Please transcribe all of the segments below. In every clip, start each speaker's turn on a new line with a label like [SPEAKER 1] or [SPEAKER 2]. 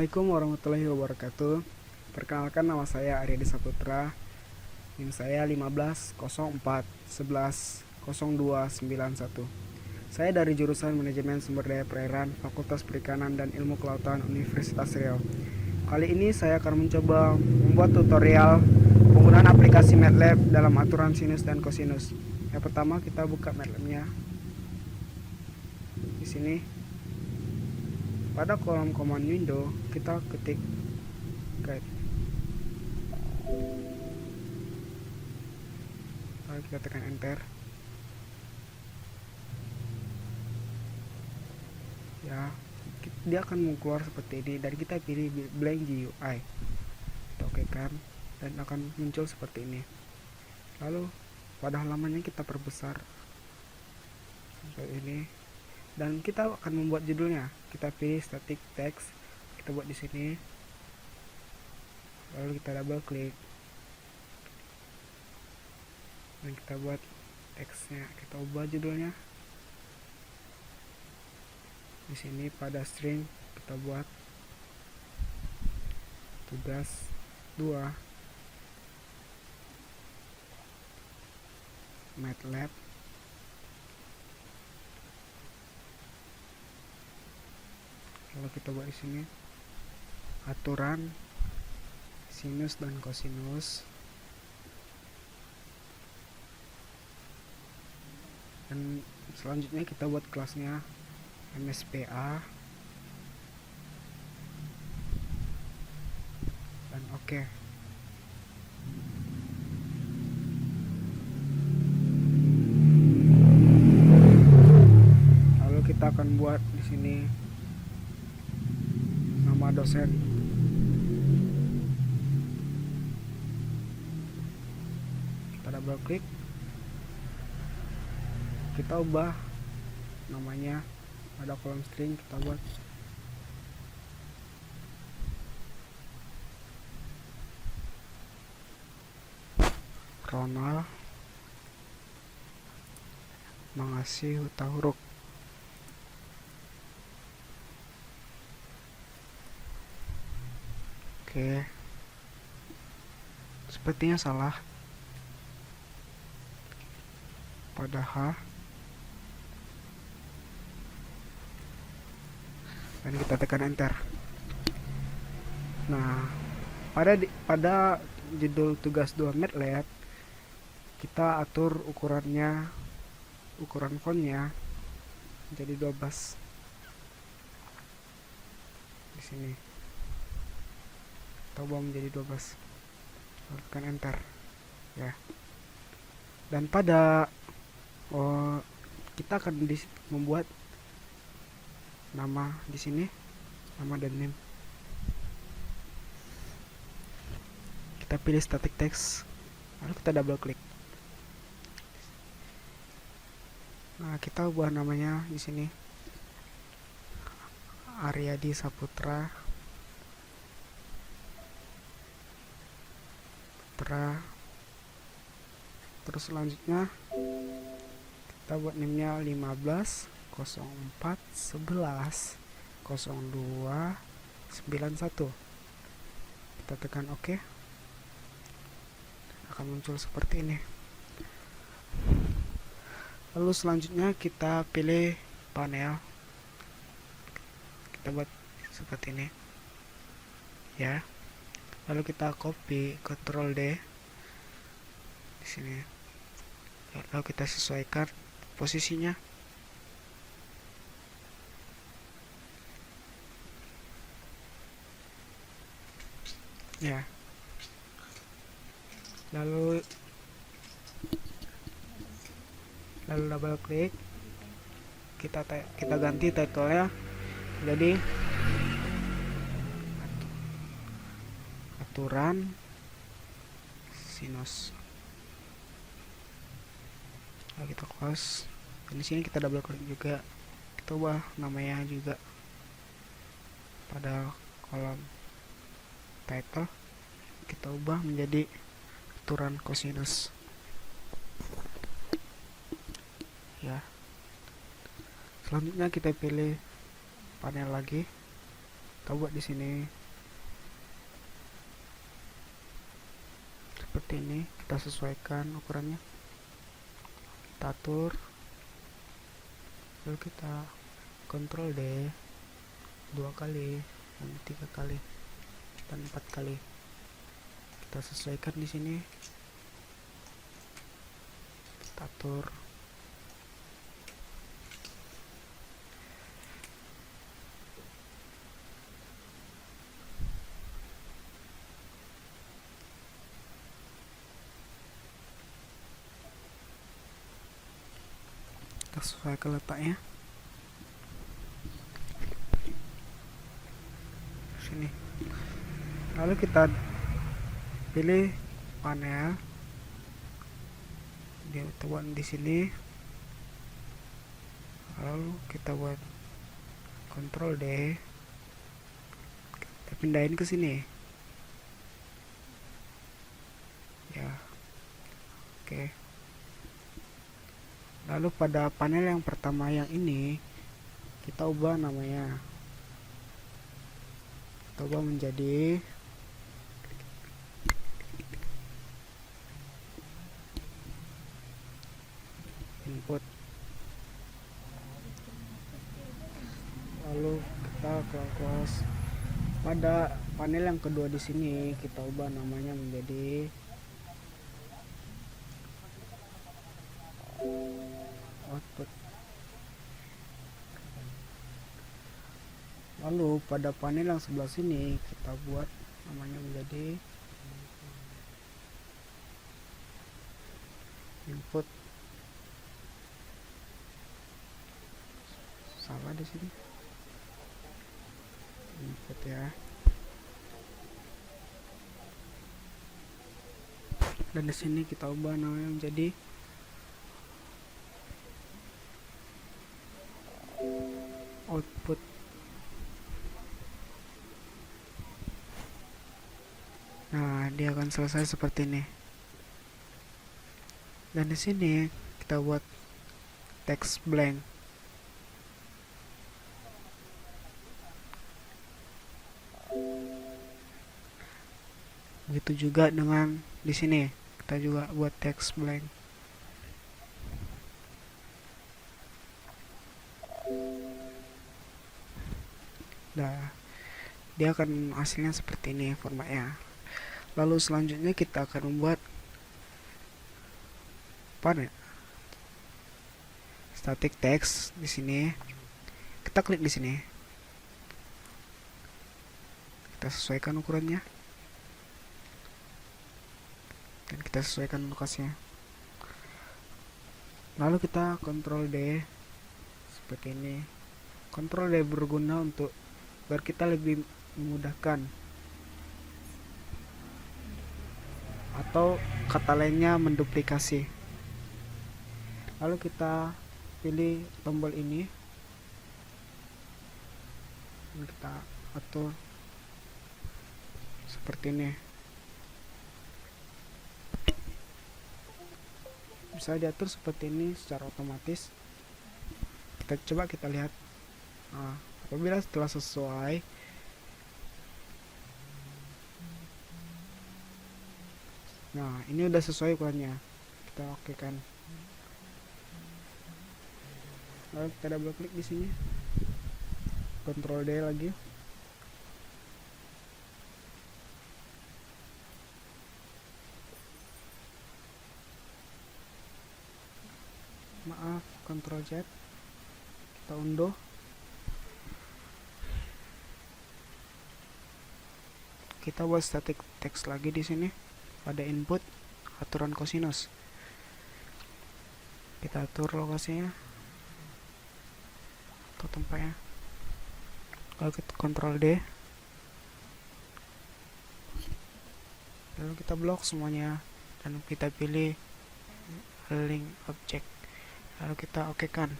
[SPEAKER 1] Assalamualaikum warahmatullahi wabarakatuh. Perkenalkan, nama saya Arya Saputra. NIM saya 1504110291. Saya dari jurusan Manajemen Sumber Daya Perairan, Fakultas Perikanan dan Ilmu Kelautan Universitas Riau. Kali ini saya akan mencoba membuat tutorial penggunaan aplikasi MATLAB dalam aturan sinus dan kosinus. Yang pertama, kita buka MATLAB-nya. Di sini pada kolom command window kita ketik guide. Lalu kita tekan enter. Ya, dia akan keluar seperti ini dan kita pilih blank GUI. Kita oke kan, dan akan muncul seperti ini. Lalu pada halamannya kita perbesar seperti ini. Dan kita akan membuat judulnya. Kita pilih static text, kita buat di sini. Lalu kita double klik dan kita buat teksnya. Kita ubah judulnya. Di sini pada string kita buat tugas 2 MATLAB lalu kita buat di sini aturan sinus dan kosinus, dan selanjutnya kita buat kelasnya MSPA dan oke. Lalu kita akan buat di sini nama dosen. Kita double klik, kita ubah namanya. Ada kolom string, kita buat Ronald Mangasih Hutauruk. Oke, sepertinya salah pada H, dan kita tekan enter. Nah, pada judul tugas 2 MATLAB kita atur ukuran fontnya jadi 12 di sini. Kita ubah menjadi 12. Tekan enter ya. Dan pada kita akan membuat nama di sini, nama dan name. Kita pilih static text, lalu kita double klik. Nah, kita ubah namanya di sini Aryadi Saputra terus selanjutnya kita buat name-nya 1504110291. kita tekan OK. Akan muncul seperti ini. Lalu selanjutnya kita pilih panel, kita buat seperti ini ya. Lalu kita copy, Ctrl D di sini. Lalu kita sesuaikan posisinya. Ya. Lalu double klik. Kita ganti title-nya jadi aturan sinus. Lalu kita close. Dan di sini kita double klik juga. Kita ubah namanya juga pada kolom title. Kita ubah menjadi aturan kosinus. Ya. Selanjutnya kita pilih panel lagi. Kita buat di sini seperti ini. Kita sesuaikan ukurannya, kita atur, lalu kita Ctrl D 2 kali dan 3 kali dan 4 kali. Kita sesuaikan di sini, kita atur. Kita sesuaikan letaknya sini. Lalu kita pilih panel, dia buat di sini. Lalu kita buat Ctrl D, kita pindahin ke sini. Ya, oke. Lalu pada panel yang pertama yang ini kita ubah namanya, kita ubah menjadi input. Lalu kita close. Pada panel yang kedua di sini kita ubah namanya menjadi output. Lalu pada panel yang sebelah sini kita buat namanya menjadi input. Salah di sini, input ya. Dan di sini kita ubah namanya menjadi output. Nah, dia akan selesai seperti ini. Dan di sini kita buat text blank. Begitu juga dengan di sini, kita juga buat text blank. Nah, dia akan hasilnya seperti ini formatnya. Lalu selanjutnya kita akan membuat panel static text. Di sini kita klik di sini, kita sesuaikan ukurannya dan kita sesuaikan lokasinya. Lalu kita Ctrl D seperti ini. Ctrl D berguna untuk biar kita lebih memudahkan, atau kata lainnya menduplikasi. Lalu kita pilih tombol ini dan kita atur seperti ini. Bisa diatur seperti ini secara otomatis. Kita coba kita lihat. Nah, apabila setelah sesuai, nah ini udah sesuai ukurannya, kita oke kan. Lalu kita double klik di sini, Ctrl D lagi. Maaf, Ctrl Z. Kita unduh. Kita buat static text lagi di sini. Pada input, aturan cosinus. Kita atur lokasinya atau tempatnya. Lalu kita Ctrl D. Lalu kita blok semuanya dan kita pilih link object. Lalu kita okekan,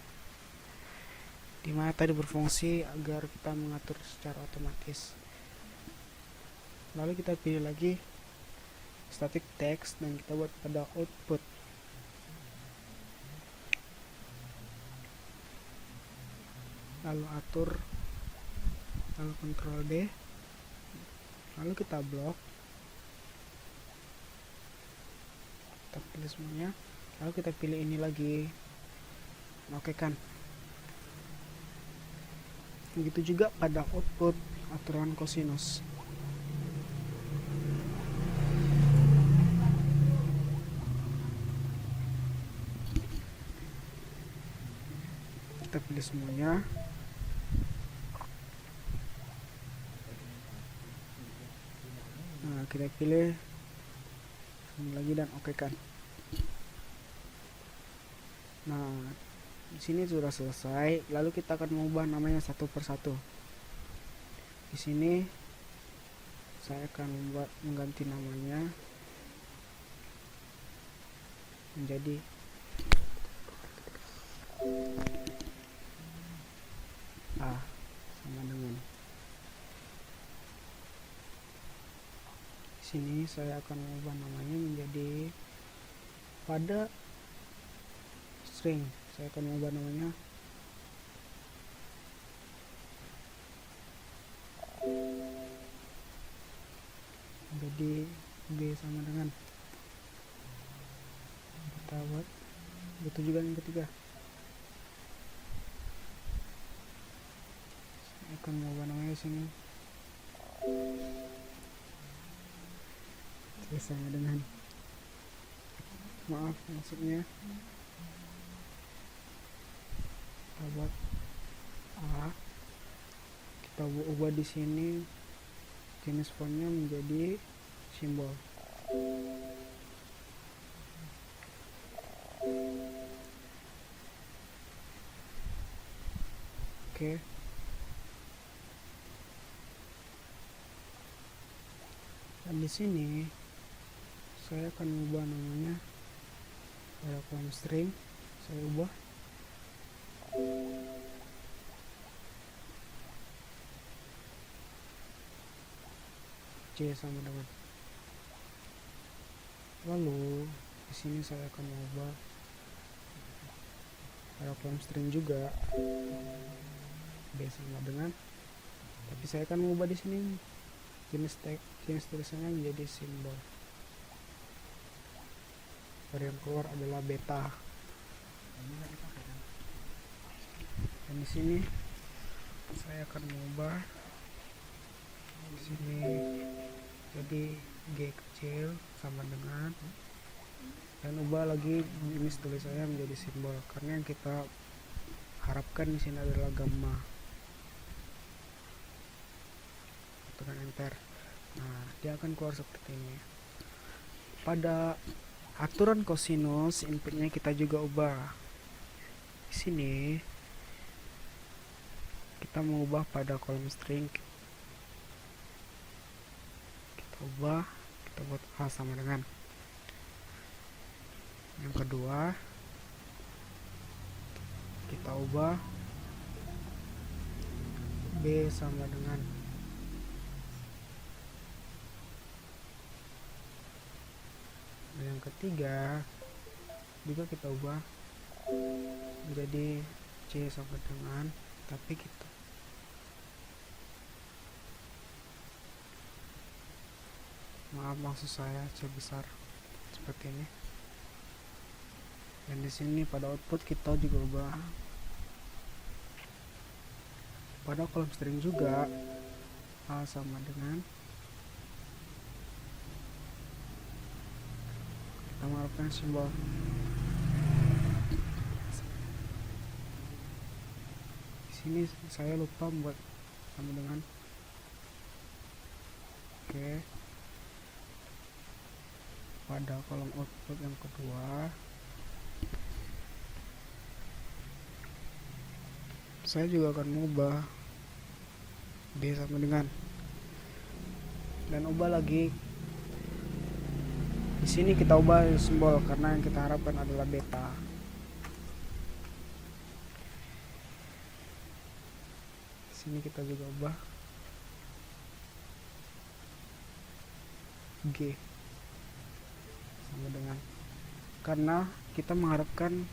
[SPEAKER 1] dimana tadi berfungsi agar kita mengatur secara otomatis. Lalu kita pilih lagi static text dan kita buat pada output. Lalu atur, lalu Ctrl D, lalu kita blok. kita pilih semuanya, lalu kita pilih ini lagi, oke kan. Begitu juga pada output aturan kosinus. Kita pilih semuanya. Nah, kita pilih ini lagi dan oke kan. Nah, di sini sudah selesai. Lalu kita akan mengubah namanya satu persatu. Di sini saya akan mengganti namanya menjadi A sama dengan. Di sini saya akan mengubah namanya menjadi pada string. Saya akan mengubah namanya menjadi B sama dengan. Kita buat begitu juga yang ketiga. Saya akan mengubah namanya sini C sama dengan, maaf maksudnya kita buat A. Kita ubah di sini jenis fontnya menjadi simbol. Oke. Dan di sini saya akan ubah namanya pada kolom string. Saya ubah C sama dengan. Lalu di sini saya akan mengubah pada kolom string juga B sama dengan, tapi saya akan mengubah di sini jenis tulisannya menjadi simbol. Yang keluar adalah beta. Dan di sini saya akan mengubah di sini jadi G kecil sama dengan, dan ubah lagi jenis tulisannya menjadi simbol karena yang kita harapkan di sini adalah gamma. Tekan enter. Nah, dia akan keluar seperti ini. Pada aturan kosinus inputnya kita juga ubah. Di sini kita mengubah pada kolom string, kita ubah, kita buat A sama dengan. Yang kedua kita ubah B sama dengan. Dan yang ketiga juga kita ubah menjadi C sama dengan, tapi kita maksud saya C besar seperti ini. Dan di sini pada output kita juga ubah pada kolom string juga A sama dengan. Kita mengharapkan simbol. Di sini saya lupa membuat sama dengan. Oke. Pada kolom output yang kedua saya juga akan mengubah B sama dengan, dan ubah lagi di sini kita ubah simbol karena yang kita harapkan adalah beta. Di sini kita juga ubah G sama dengan, karena kita mengharapkan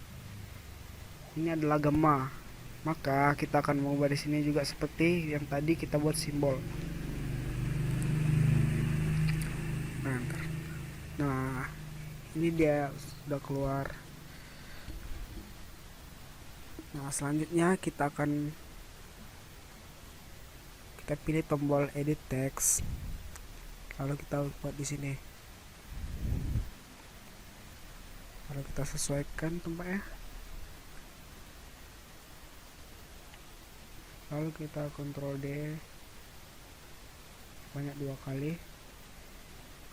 [SPEAKER 1] ini adalah gamma, maka kita akan mengubah di sini juga seperti yang tadi kita buat simbol. Nah, ini dia sudah keluar. Nah, selanjutnya kita pilih tombol edit text, lalu kita buat di sini, lalu kita sesuaikan tempatnya, lalu kita Ctrl D banyak 2 kali,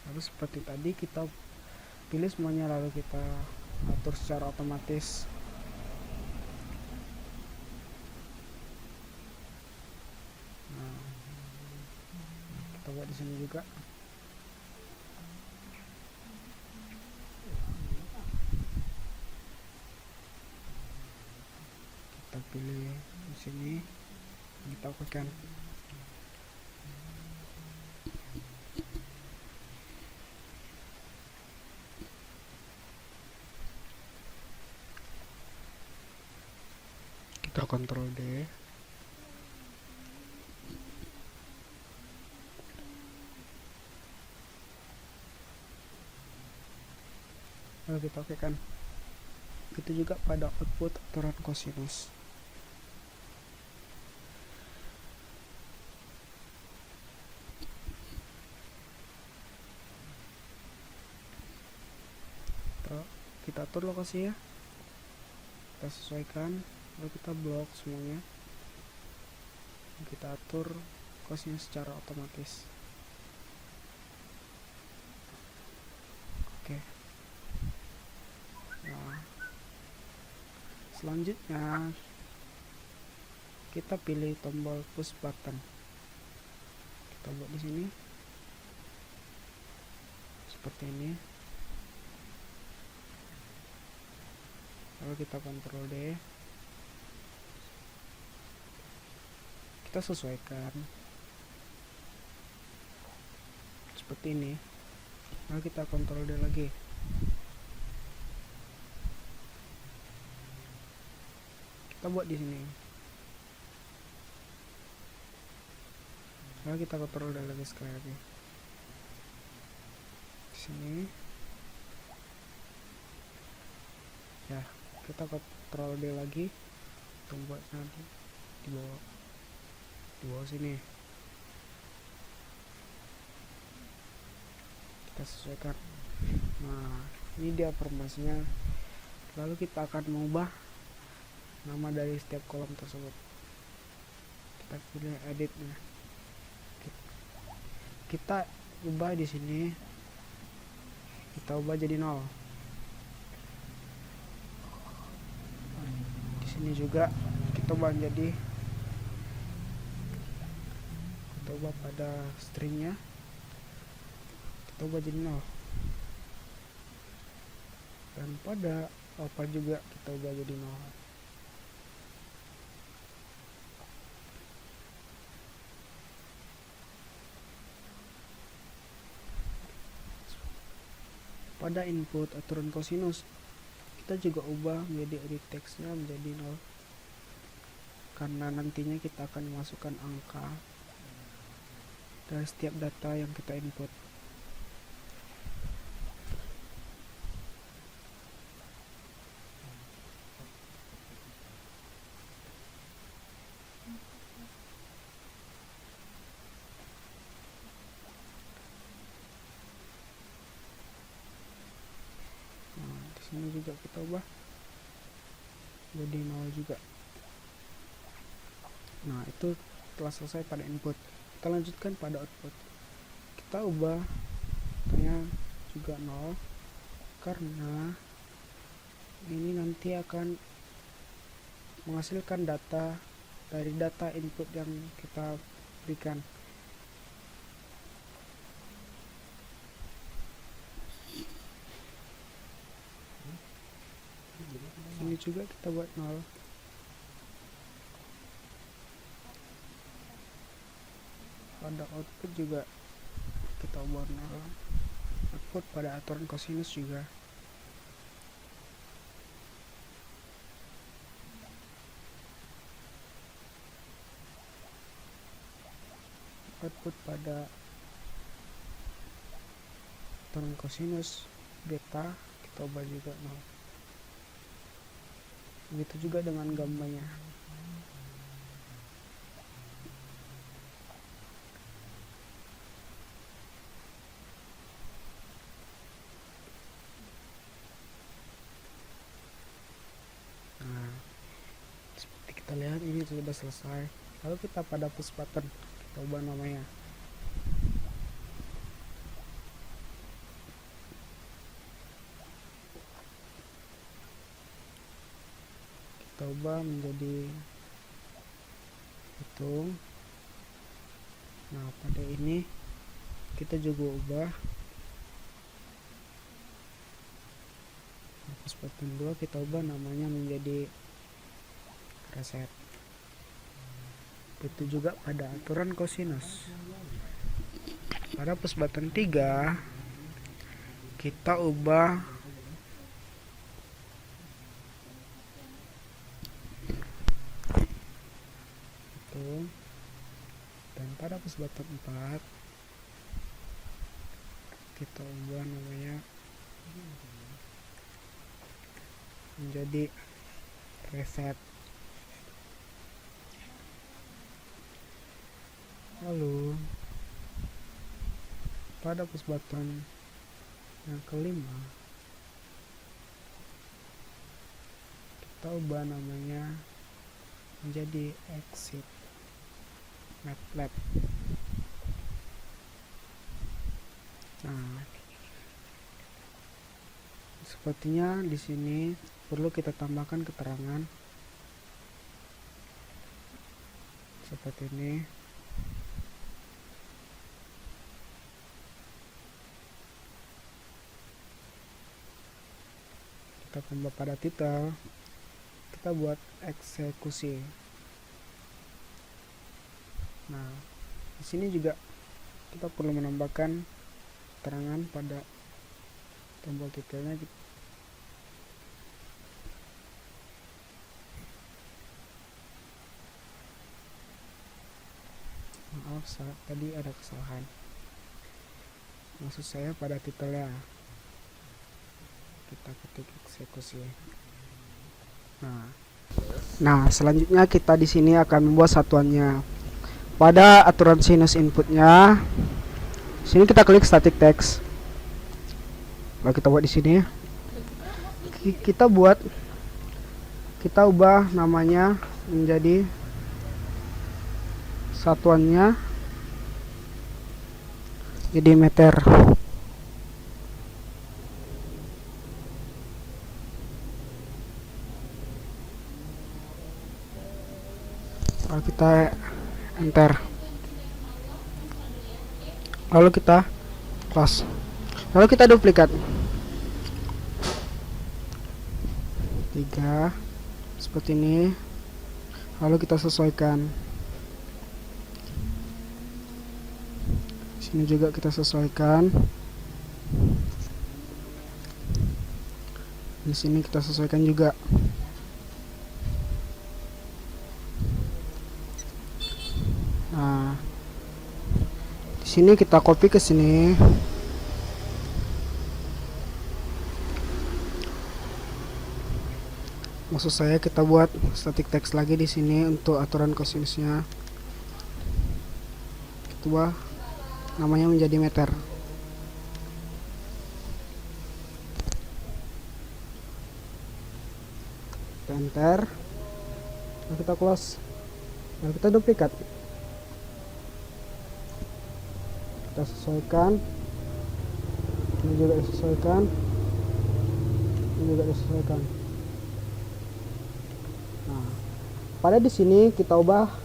[SPEAKER 1] lalu seperti tadi kita pilih semuanya, lalu kita atur secara otomatis. Nah, kita buat di sini juga. Kita pilih di sini, kita okekan. Kita Ctrl D. Lalu kita okekan. Itu juga pada output aturan kosinus. Kita atur lokasinya, kita sesuaikan, lalu kita blok semuanya, kita atur kosnya secara otomatis. Oke. Nah, selanjutnya kita pilih tombol push button, kita buat di sini seperti ini, lalu kita Ctrl D, kita sesuaikan seperti ini, lalu kita Ctrl D lagi, kita buat di sini, lalu kita Ctrl D lagi sekali lagi di sini ya, kita Ctrl D lagi untuk buat nanti di bawah sini, kita sesuaikan. Nah, ini dia formasinya. Lalu kita akan mengubah nama dari setiap kolom tersebut. Kita pilih editnya, kita ubah di sini, kita ubah jadi 0. Di sini juga kita ubah jadi, kita ubah pada stringnya, kita ubah jadi 0, dan pada apa juga kita ubah jadi 0. Pada input aturan kosinus kita juga ubah menjadi edit text-nya menjadi 0, karena nantinya kita akan memasukkan angka dari setiap data yang kita input. Ini juga kita ubah jadi 0 juga. Nah, itu telah selesai pada input. Kita lanjutkan pada output. Kita ubah katanya juga 0, karena ini nanti akan menghasilkan data dari data input yang kita berikan. Ini juga kita buat 0. Pada output juga kita ubah 0. Output pada aturan kosinus juga. Output pada aturan kosinus beta kita ubah juga 0. Begitu juga dengan gambarnya. Nah, seperti kita lihat ini sudah selesai. Lalu kita pada push button, kita ubah namanya. Kita ubah menjadi hitung. Nah, pada ini kita juga ubah push button 2, kita ubah namanya menjadi reset. Itu juga pada aturan kosinus. Pada push button 3 kita ubah itu, dan pada push button 4 kita ubah namanya menjadi reset. Lalu pada push button yang kelima kita ubah namanya menjadi exit MATLAB. Nah, sepertinya di sini perlu kita tambahkan keterangan seperti ini. Kita tambah pada titel, kita buat eksekusi. Nah, di sini juga kita perlu menambahkan keterangan pada tombol titelnya. Maaf, tadi ada kesalahan. Maksud saya pada titelnya. Kita ketik eksekusi. Nah, selanjutnya kita di sini akan membuat satuannya. Pada aturan sinus inputnya, sini kita klik static text. Lalu kita buat di sini. Kita ubah namanya menjadi satuannya jadi meter. Lalu kita enter, lalu kita close, lalu kita duplikat 3 seperti ini, lalu kita sesuaikan. Sini juga kita sesuaikan, di sini kita sesuaikan juga. Nah, di sini kita copy ke sini. Maksud saya kita buat static text lagi di sini untuk aturan kosinusnya. Kita ubah namanya menjadi meter. Kita enter, lalu kita close, lalu kita duplikat, kita sesuaikan, ini juga disesuaikan, ini juga disesuaikan. Nah, pada di sini kita ubah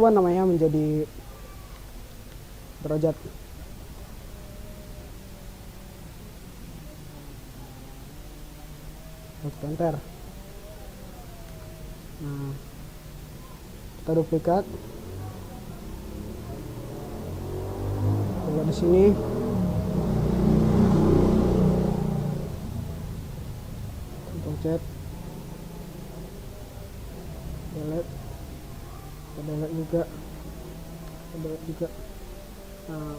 [SPEAKER 1] namanya menjadi derajat. Kita enter. Nah, kita duplikat, coba di sini, Ctrl C, delete, kita delete juga, kita delete juga. Nah,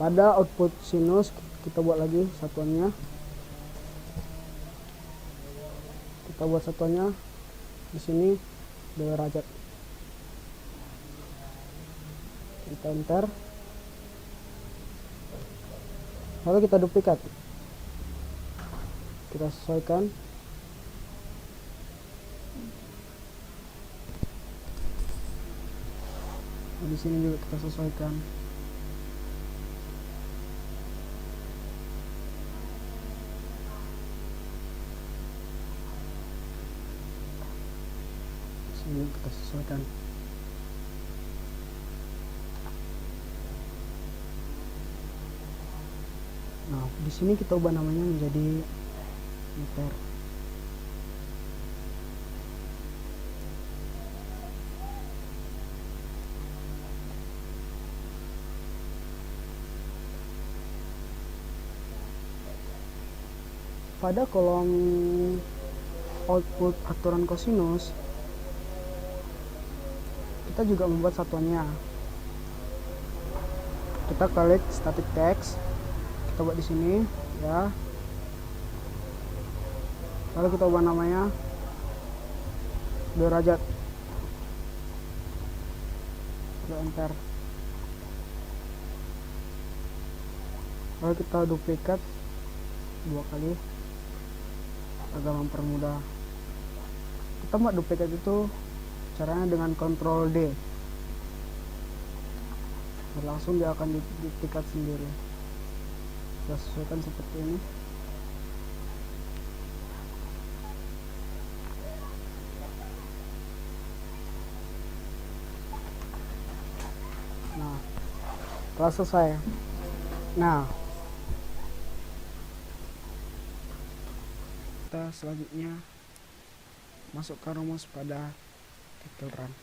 [SPEAKER 1] pada output sinus kita buat lagi satuannya, kita buat satuannya di sini derajat, kita enter, lalu kita duplikat, kita sesuaikan. Di sini juga kita sesuaikan. Di sini kita sesuaikan. Nah, di sini kita ubah namanya menjadi meter. Pada kolom output aturan kosinus, kita juga membuat satuannya. Kita klik static text, kita buat di sini ya. Lalu kita ubah namanya derajat. Kita enter. Lalu kita duplikat 2 kali agar mempermudah. Kita buat duplikat itu caranya dengan Ctrl D. Langsung dia akan duplikat sendiri. Kita sesuaikan seperti ini. Nah, telah selesai. Nah, kita selanjutnya masukkan rumus pada aturan.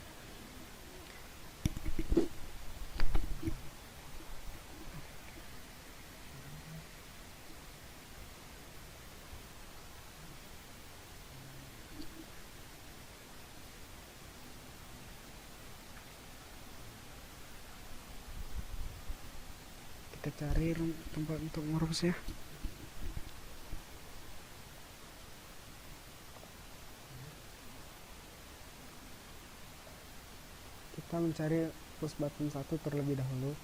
[SPEAKER 1] Kita cari tempat untuk merumusnya. Kita mencari push button 1 terlebih dahulu.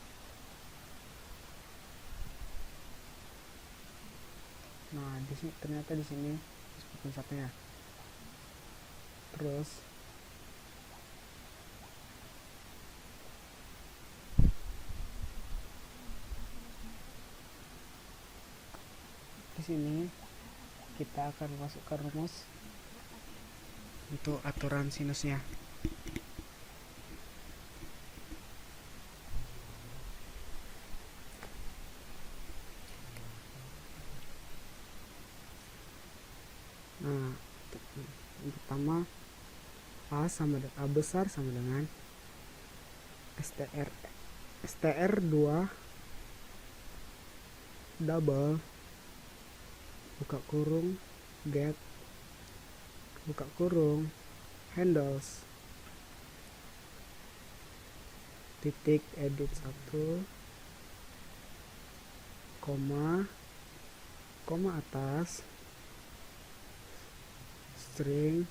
[SPEAKER 1] Nah, di sini ternyata di sini push button 1-nya. Terus di sini kita akan masukkan rumus untuk aturan sinusnya. Nah, yang pertama A besar sama dengan STR2 double buka kurung get buka kurung handles titik edit 1 koma atas string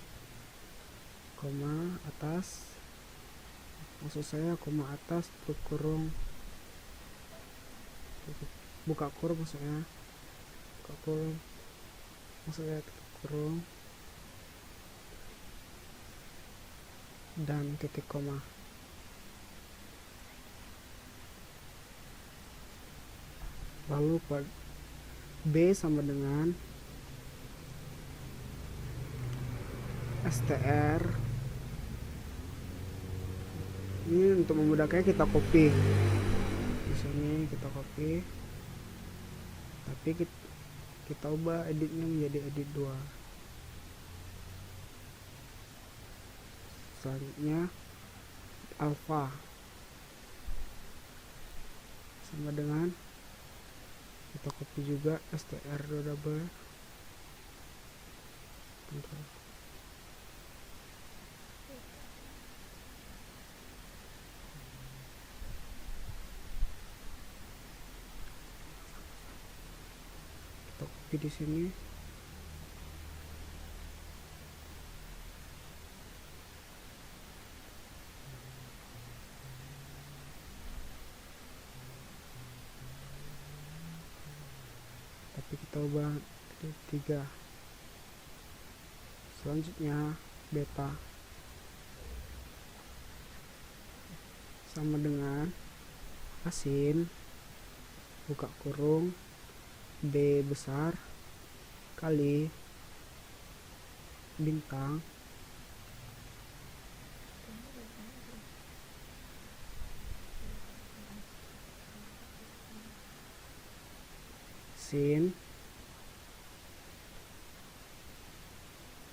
[SPEAKER 1] koma atas, maksud saya koma atas tutup kurung buka kurung, maksudnya buka kurung, maksudnya tutup kurung dan titik koma. Lalu B sama dengan STR. Ini untuk memudahkannya kita copy. Di sini kita copy. Tapi kita ubah editnya menjadi edit 2. Selanjutnya alpha sama dengan kita copy juga STR2 double. copy di sini. Tapi kita ubah jadi 3. Selanjutnya beta sama dengan asin buka kurung B besar kali bintang sin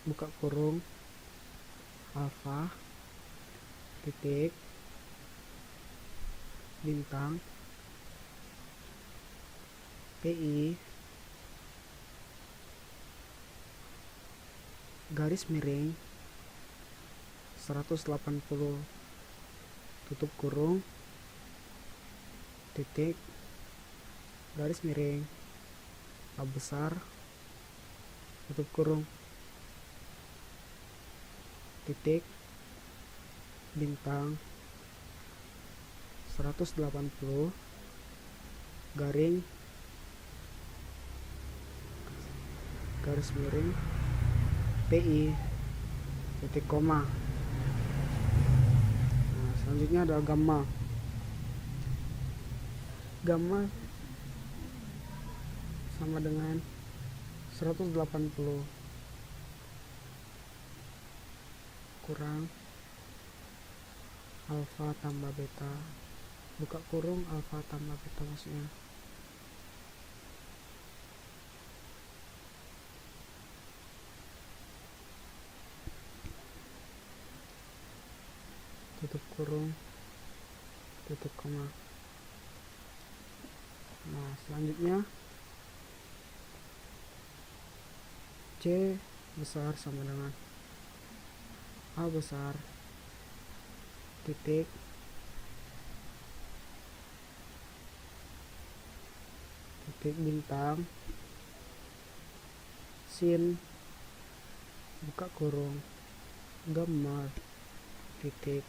[SPEAKER 1] buka kurung alfa titik bintang PI garis miring 180 tutup kurung titik garis miring A besar tutup kurung titik bintang 180 garing garis miring PI titik koma. Nah, selanjutnya adalah gamma. Gamma sama dengan 180 kurang alfa tambah beta buka kurung alfa tambah beta maksudnya tutup kurung tutup koma. Nah, selanjutnya C besar sama dengan A besar titik bintang sin buka kurung gamma titik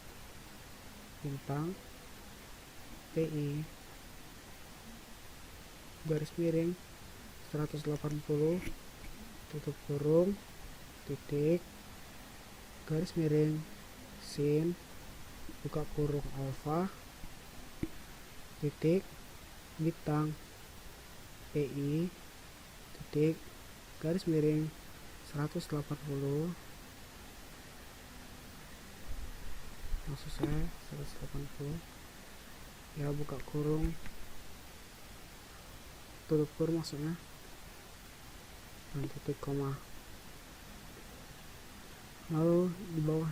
[SPEAKER 1] bintang PI garis miring 180 tutup kurung titik garis miring sin buka kurung alfa titik bintang PI titik garis miring 180 maksud saya 180 ya buka kurung tutup kurung maksudnya dan titik koma. Lalu di bawah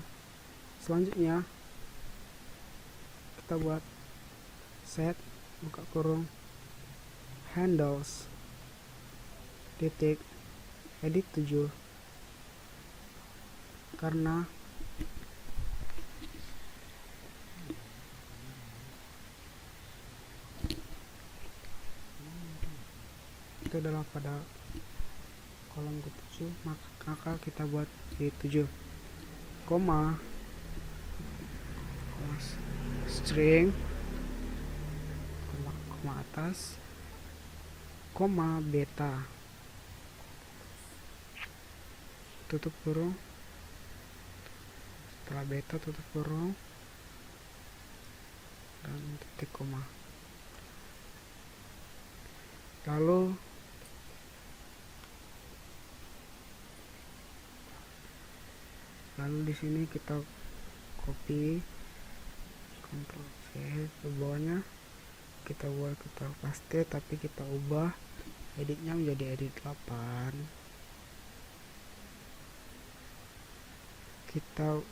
[SPEAKER 1] selanjutnya kita buat set buka kurung handles titik edit 7 karena itu adalah pada kolom ke-7 maka kita buat di 7 koma string koma atas koma beta tutup kurung setelah beta tutup kurung dan titik koma. Lalu di sini kita copy Ctrl C ke bawahnya kita paste tapi kita ubah editnya menjadi edit 8 kita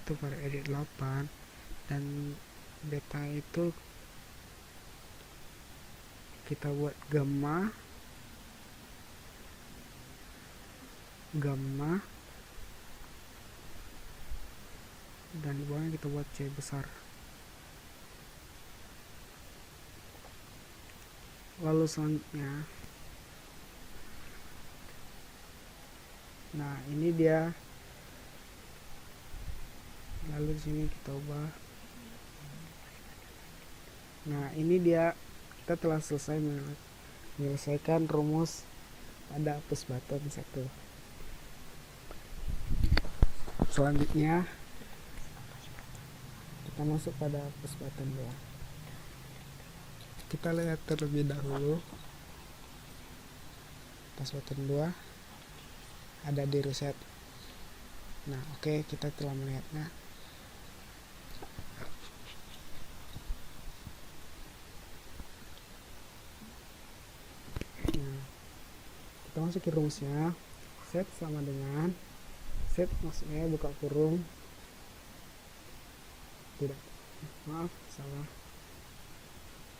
[SPEAKER 1] itu pada edit 8 dan beta itu kita buat gamma dan di bawahnya kita buat C besar. Lalu selanjutnya Nah ini dia, lalu di sini kita ubah. Nah ini dia, kita telah selesai menyelesaikan rumus pada push button 1. Selanjutnya kita masuk pada push button 2. Kita lihat terlebih dahulu push button 2 ada di reset. Nah oke, kita telah melihatnya. Nah, kita masukin rumusnya. Set sama dengan set, maksudnya buka kurung, tidak, maaf salah,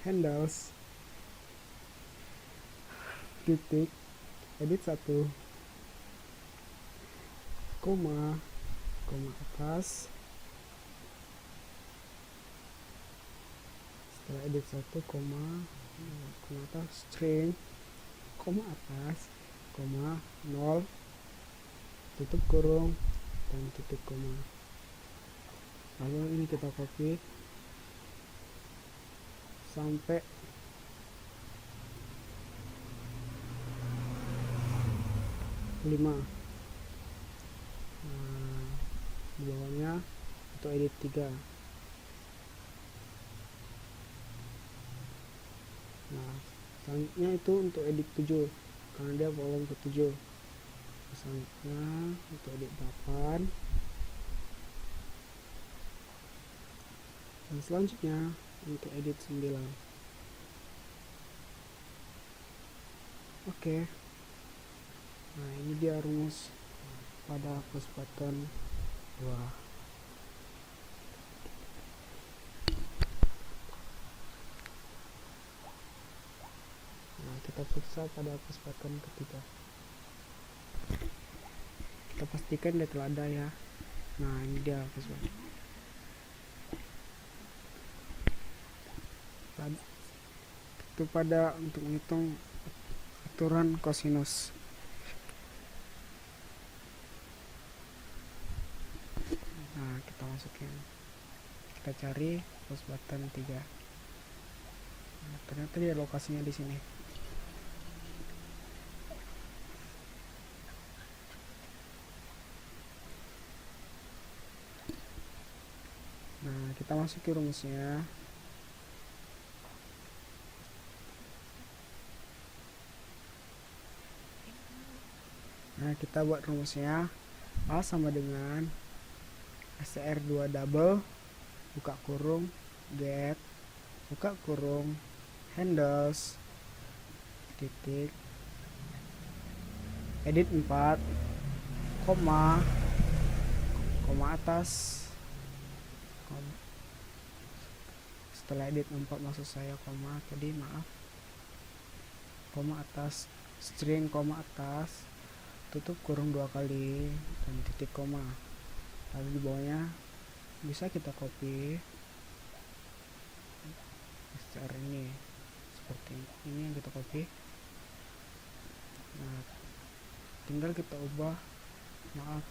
[SPEAKER 1] handles titik edit 1 koma atas, setelah edit 1 koma atas, string koma atas koma 0 tutup kurung dan titik koma. Lalu ini kita copy sampai di bawahnya untuk edit 3. Nah selanjutnya itu untuk edit 7 karena dia kolom ke 7. Selanjutnya untuk edit 8, dan selanjutnya untuk edit 9. Oke. Nah ini dia rumus pada push button 2. Nah kita periksa pada push button ketiga. Kita pastikan dia telah ada ya. Nah ini dia push button. Itu pada untuk menghitung aturan kosinus. Nah kita masukin, kita cari push button 3. Nah, ternyata dia lokasinya di sini. Nah kita masukin rumusnya. Nah kita buat rumusnya. A sama dengan str2 double buka kurung get buka kurung handles titik edit 4 koma atas, setelah edit 4 maksud saya koma tadi, maaf, koma atas, string koma atas, tutup kurung 2 kali dan titik koma. Lalu di bawahnya bisa kita copy str ini, seperti ini yang kita copy. Nah tinggal kita ubah, maaf,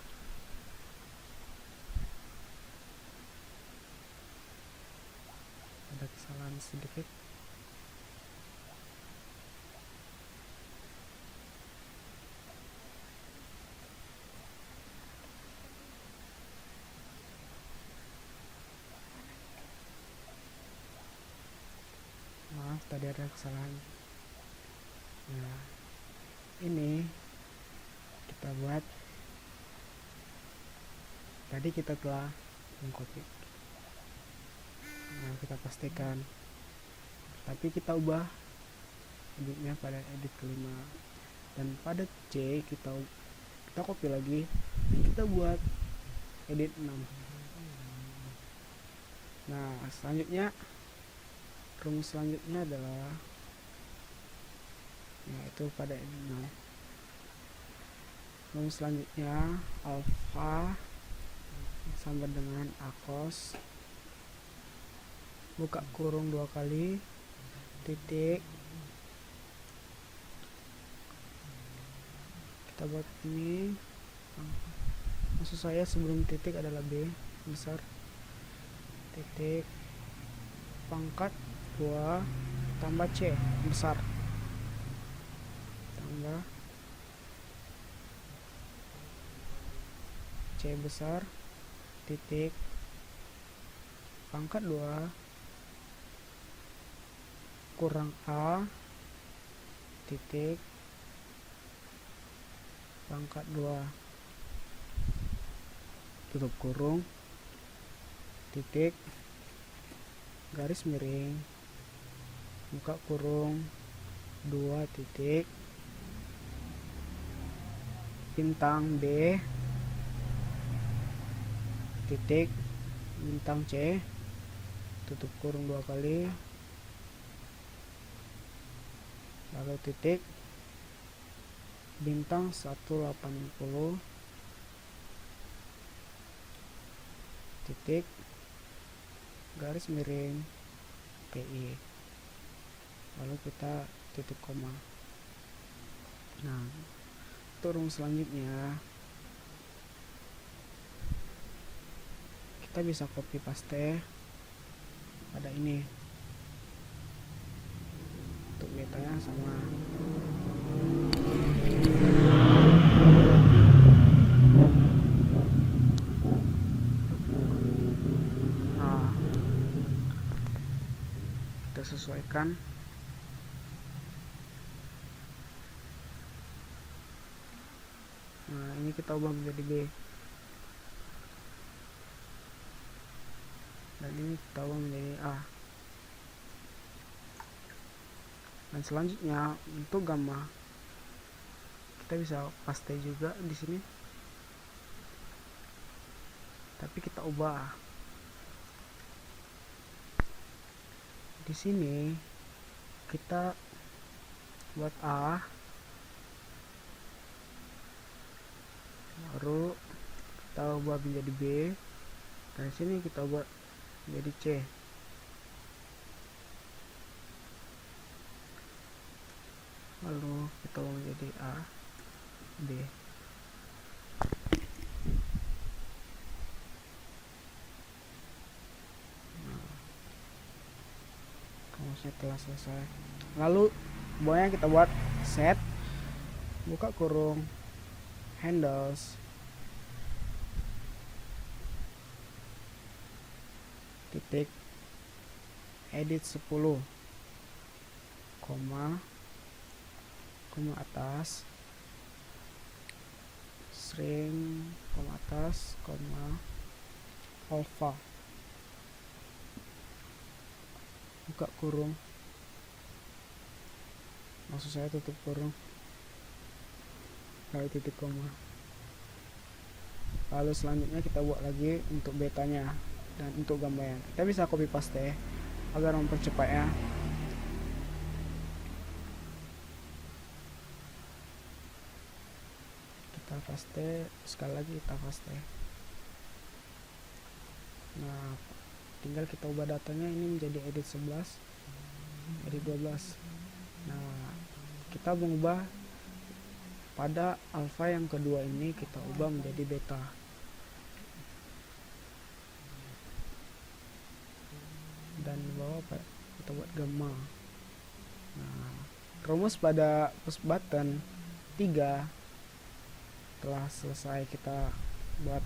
[SPEAKER 1] ada kesalahan sedikit. Maaf tadi ada kesalahan. Nah ini kita buat, tadi kita telah mengcopy. Nah kita pastikan, tapi kita ubah editnya pada edit kelima, dan pada C kita copy lagi dan kita buat edit 6. Nah selanjutnya, rumus selanjutnya adalah yaitu pada edit 6. Rumus selanjutnya alpha sama dengan akos buka kurung 2 kali titik, kita buat ini Maksud saya sebelum titik adalah B besar, titik pangkat 2 tambah C besar, tambah C besar, titik pangkat 2 kurang A, titik pangkat 2 tutup kurung, titik garis miring buka kurung 2 titik bintang B, titik bintang C tutup kurung 2 kali, lalu titik bintang 180 titik garis miring PI, lalu kita titik koma. Nah, untuk rumus selanjutnya kita bisa copy paste pada ini untuk betanya sama. Nah, kita sesuaikan. Nah, ini kita ubah menjadi B, dan ini kita ubah menjadi A. Dan selanjutnya untuk gamma kita bisa paste juga di sini, tapi kita ubah di sini, kita buat A, baru kita ubah menjadi B, dan sini kita ubah menjadi C. Lalu kita ubah menjadi A, B. Rumusnya telah selesai. Lalu bawahnya kita buat set, buka kurung, handles, titik edit 10, koma atas, string, koma atas, koma alpha, buka kurung, maksud saya tutup kurung, lalu titik koma. Lalu selanjutnya kita buat lagi untuk betanya dan untuk gambarnya. Kita bisa copy paste agar mempercepatnya. Kita paste, sekali lagi kita paste. Nah, tinggal kita ubah datanya ini menjadi edit 11, edit 12. Nah, kita mengubah pada alpha yang kedua ini, kita ubah menjadi beta. Dan di bawah kita buat gamma. Nah, rumus pada push button 3 telah selesai kita buat.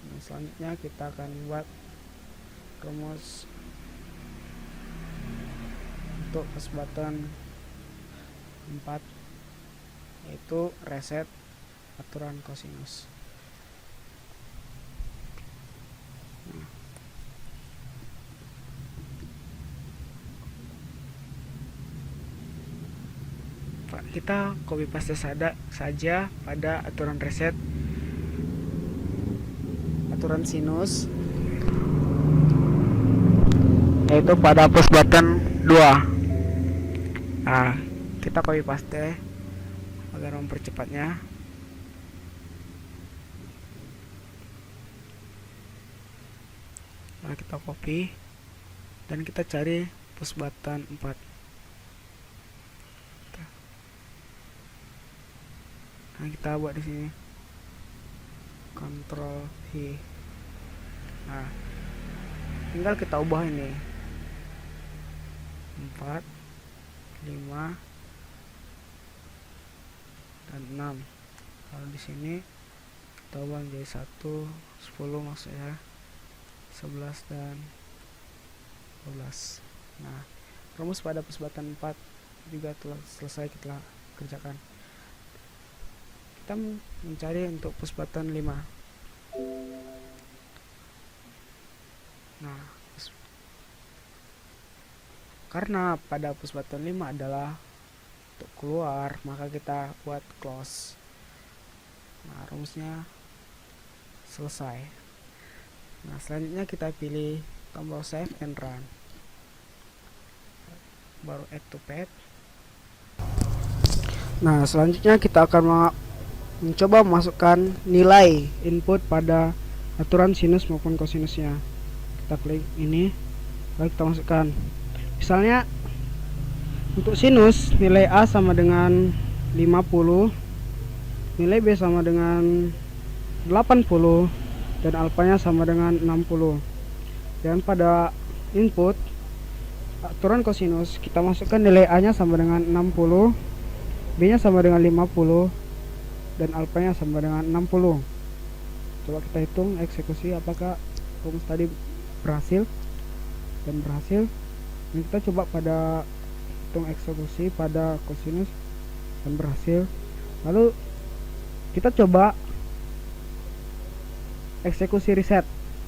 [SPEAKER 1] Nah, selanjutnya kita akan buat rumus untuk push button 4, yaitu reset aturan kosinus. Kita copy paste saja pada aturan reset, aturan sinus, yaitu pada push button 2. Nah, kita copy paste agar mempercepatnya. Nah, kita copy dan kita cari push button 4. Nah, kita buat di sini Ctrl V. Nah, tinggal kita ubah ini 4, 5 dan 6. Kalau di sini kita ubah menjadi 1, 10 maksudnya, 11 dan 12. Nah, rumus pada persahabatan 4 juga telah selesai kita kerjakan. Kita mencari untuk persahabatan 5. Nah, karena pada persahabatan 5 adalah untuk keluar, maka kita buat close. Nah, rumusnya selesai. Nah, selanjutnya kita pilih tombol save and run, baru add to path. Nah, selanjutnya kita akan mencoba memasukkan nilai input pada aturan sinus maupun kosinusnya. Kita klik ini, lalu kita masukkan. Misalnya untuk sinus nilai A sama dengan 50, nilai B sama dengan 80, dan alfanya sama dengan 60. Dan pada input aturan kosinus kita masukkan nilai A nya sama dengan 60, B nya sama dengan 50, dan alfanya sama dengan 60. Coba kita hitung eksekusi apakah rumus tadi berhasil. Dan berhasil. Dan kita coba pada hitung eksekusi pada kosinus dan berhasil. Lalu kita coba eksekusi reset,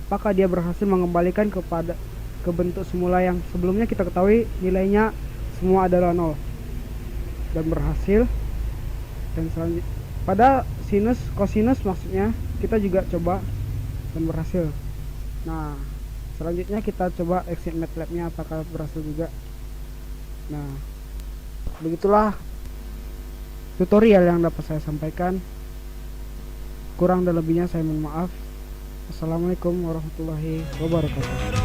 [SPEAKER 1] apakah dia berhasil mengembalikan ke bentuk semula yang sebelumnya kita ketahui nilainya semua adalah 0. Dan berhasil. Dan selanjutnya pada sinus kosinus maksudnya kita juga coba dan berhasil. Nah, selanjutnya kita coba exit MATLAB-nya apakah berhasil juga. Nah, begitulah tutorial yang dapat saya sampaikan. Kurang dan lebihnya saya mohon maaf. Assalamualaikum warahmatullahi wabarakatuh.